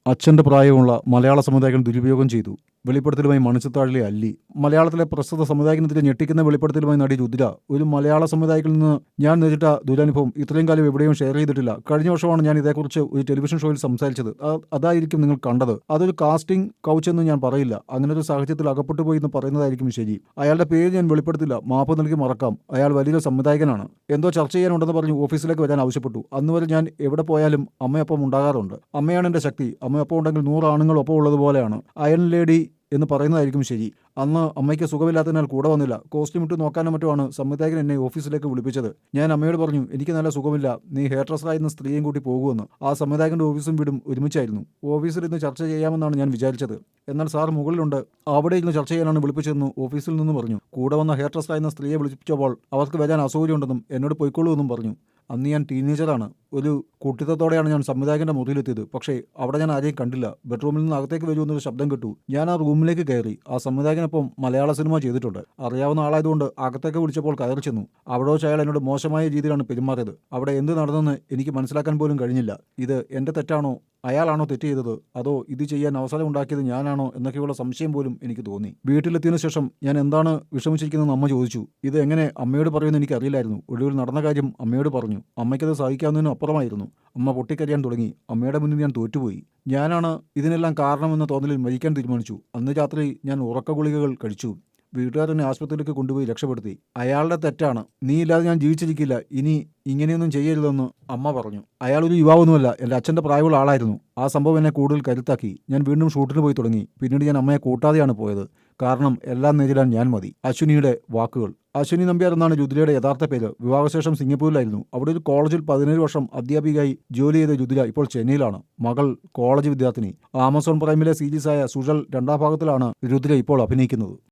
അച്ഛൻ്റെ പ്രായമുള്ള മലയാള സംവിധായകൻ ദുരുപയോഗം ചെയ്തു. വെളിപ്പെടുത്തലുമായി മണിച്ചിത്താഴിലെ അല്ലി. മലയാളത്തിലെ പ്രസ്തുത സംവിധായകനെതിരെ ഞെട്ടിക്കുന്ന വെളിപ്പെടുത്തലുമായി നടി രുദ്ര. ഒരു മലയാള സംവിധായകനിൽ നിന്ന് ഞാൻ നേരിട്ട ദുരനുഭവം ഇത്രയും കാലം എവിടെയും ഷെയർ ചെയ്തിട്ടില്ല. കഴിഞ്ഞ വർഷമാണ് ഞാൻ ഇതേക്കുറിച്ച് ഒരു ടെലിവിഷൻ ഷോയിൽ സംസാരിച്ചത്. അതായിരിക്കും നിങ്ങൾ കണ്ടത്. അതൊരു കാസ്റ്റിംഗ് കൗച്ച് എന്ന് ഞാൻ പറയില്ല. അങ്ങനെ ഒരു സാഹചര്യത്തിൽ അകപ്പെട്ടു പോയി എന്ന് പറയുന്നതായിരിക്കും ശരി. അയാളുടെ പേര് ഞാൻ വെളിപ്പെടുത്തില്ല. മാപ്പ് നൽകി മറക്കാം. അയാൾ വലിയൊരു സംവിധായകനാണ്. എന്തോ ചർച്ച ചെയ്യാനുണ്ടെന്ന് പറഞ്ഞു ഓഫീസിലേക്ക് വരാൻ ആവശ്യപ്പെട്ടു. അന്നുവരെ ഞാൻ എവിടെ പോയാലും അമ്മയൊപ്പം ഉണ്ടാകാറുണ്ട്. അമ്മയാണ് എൻ്റെ ശക്തി. അമ്മയൊപ്പം ഉണ്ടെങ്കിൽ 100 ആണുങ്ങൾ ഒപ്പം ഉള്ളതുപോലെയാണ്. അയൺ ലേഡി എന്ന് പറയുന്നതായിരിക്കും ശരി. അന്ന് അമ്മയ്ക്ക് സുഖമില്ലാത്തതിനാൽ കൂടെ വന്നില്ല. കോസ്റ്റ്യൂം ഇട്ട് നോക്കാനും മറ്റുമാണ് സംവിധായകൻ എന്നെ ഓഫീസിലേക്ക് വിളിപ്പിച്ചത്. ഞാൻ അമ്മയോട് പറഞ്ഞു, എനിക്ക് നല്ല സുഖമില്ല, നീ ഹെയർ ഡ്രസ്സറായിരുന്ന സ്ത്രീയും കൂട്ടി പോകുമെന്ന്. ആ സംവിധായകൻ്റെ ഓഫീസും വീടും ഒരുമിച്ചായിരുന്നു. ഓഫീസിൽ ഇന്ന് ചർച്ച ചെയ്യാമെന്നാണ് ഞാൻ വിചാരിച്ചത്. എന്നാൽ സാർ മുകളിലുണ്ട്, അവിടെ ഇരുന്ന് ചർച്ച ചെയ്യാനാണ് വിളിപ്പിച്ചതെന്ന് ഓഫീസിൽ നിന്ന് പറഞ്ഞു. കൂടെ വന്ന ഹെയർ ഡ്രസ്സറായിരുന്ന സ്ത്രീയെ വിളിപ്പിച്ചപ്പോൾ അവർക്ക് വരാൻ അസൗകര്യമുണ്ടെന്നും എന്നോട് പൊയ്ക്കൊള്ളൂ എന്നും പറഞ്ഞു. അന്ന് ഞാൻ ടീനേജറാണ്. ഒരു കുട്ടിത്തത്തോടെയാണ് ഞാൻ സംവിധായകൻ്റെ മുറിയിലെത്തിയത്. പക്ഷേ അവിടെ ഞാൻ ആരെയും കണ്ടില്ല. ബെഡ്റൂമിൽ നിന്ന് അകത്തേക്ക് വരുമെന്നൊരു ശബ്ദം കേട്ടു. ഞാൻ ആ റൂമിലേക്ക് കയറി. ആ സംവിധായകനൊപ്പം മലയാള സിനിമ ചെയ്തിട്ടുണ്ട്. അറിയാവുന്ന ആളായതുകൊണ്ട് അകത്തേക്ക് വിളിച്ചപ്പോൾ കയറി ചെന്നു. അവിടെ വെച്ച് അയാൾ എന്നോട് മോശമായ രീതിയിലാണ് പെരുമാറിയത്. അവിടെ എന്ത് നടന്നെന്ന് എനിക്ക് മനസ്സിലാക്കാൻ പോലും കഴിഞ്ഞില്ല. ഇത് എൻ്റെ തെറ്റാണോ, അയാളാണോ തെറ്റ് ചെയ്തത്, അതോ ഇത് ചെയ്യാൻ അവസരം ഉണ്ടാക്കിയത് ഞാനാണോ എന്നൊക്കെയുള്ള സംശയം പോലും എനിക്ക് തോന്നി. വീട്ടിലെത്തിയതിനു ശേഷം ഞാൻ എന്താണ് വിഷമിച്ചിരിക്കുന്നതെന്ന് അമ്മ ചോദിച്ചു. ഇത് എങ്ങനെ അമ്മയോട് പറയുമെന്ന് എനിക്ക് അറിയില്ലായിരുന്നു. ഒടുവിൽ നടന്ന കാര്യം അമ്മയോട് പറഞ്ഞു. അമ്മയ്ക്കത് സഹിക്കാവുന്നതിനും അപ്പുറമായിരുന്നു. അമ്മ പൊട്ടിക്കരയാൻ തുടങ്ങി. അമ്മയുടെ മുന്നിൽ ഞാൻ തോറ്റുപോയി. ഞാനാണ് ഇതിനെല്ലാം കാരണമെന്ന തോന്നലിൽ മരിക്കാൻ തീരുമാനിച്ചു. അന്ന് രാത്രി ഞാൻ ഉറക്ക ഗുളികകൾ കഴിച്ചു. വീട്ടുകാർ എന്നെ ആശുപത്രിയിലേക്ക് കൊണ്ടുപോയി രക്ഷപ്പെടുത്തി. അയാളുടെ തെറ്റാണ്. നീ ഇല്ലാതെ ഞാൻ ജീവിച്ചിരിക്കില്ല. ഇനി ഇങ്ങനെയൊന്നും ചെയ്യരുതെന്ന് അമ്മ പറഞ്ഞു. അയാളൊരു യുവാവൊന്നുമല്ല, എൻ്റെ അച്ഛൻ്റെ പ്രായമുള്ള ആളായിരുന്നു. ആ സംഭവം എന്നെ കൂടുതൽ കരുത്താക്കി. ഞാൻ വീണ്ടും ഷൂട്ടിന് പോയി തുടങ്ങി. പിന്നീട് ഞാൻ അമ്മയെ കൂട്ടാതെയാണ് പോയത്. കാരണം എല്ലാം നേരിടാൻ ഞാൻ മതി. അശ്വിനിയുടെ വാക്കുകൾ. അശ്വിനി നമ്പ്യാർ എന്നാണ് രുദ്രയുടെ യഥാർത്ഥ പേര്. വിവാഹശേഷം സിംഗപ്പൂരിലായിരുന്നു. അവിടെ ഒരു കോളേജിൽ 17 വർഷം അധ്യാപികയായി ജോലി ചെയ്ത രുദ്ര ഇപ്പോൾ ചെന്നൈയിലാണ്. മകൾ കോളേജ് വിദ്യാർത്ഥിനി. ആമസോൺ പ്രൈമിലെ സീരീസായ സുഴൽ 2ാം ഭാഗത്തിലാണ് രുദ്ര ഇപ്പോൾ അഭിനയിക്കുന്നത്.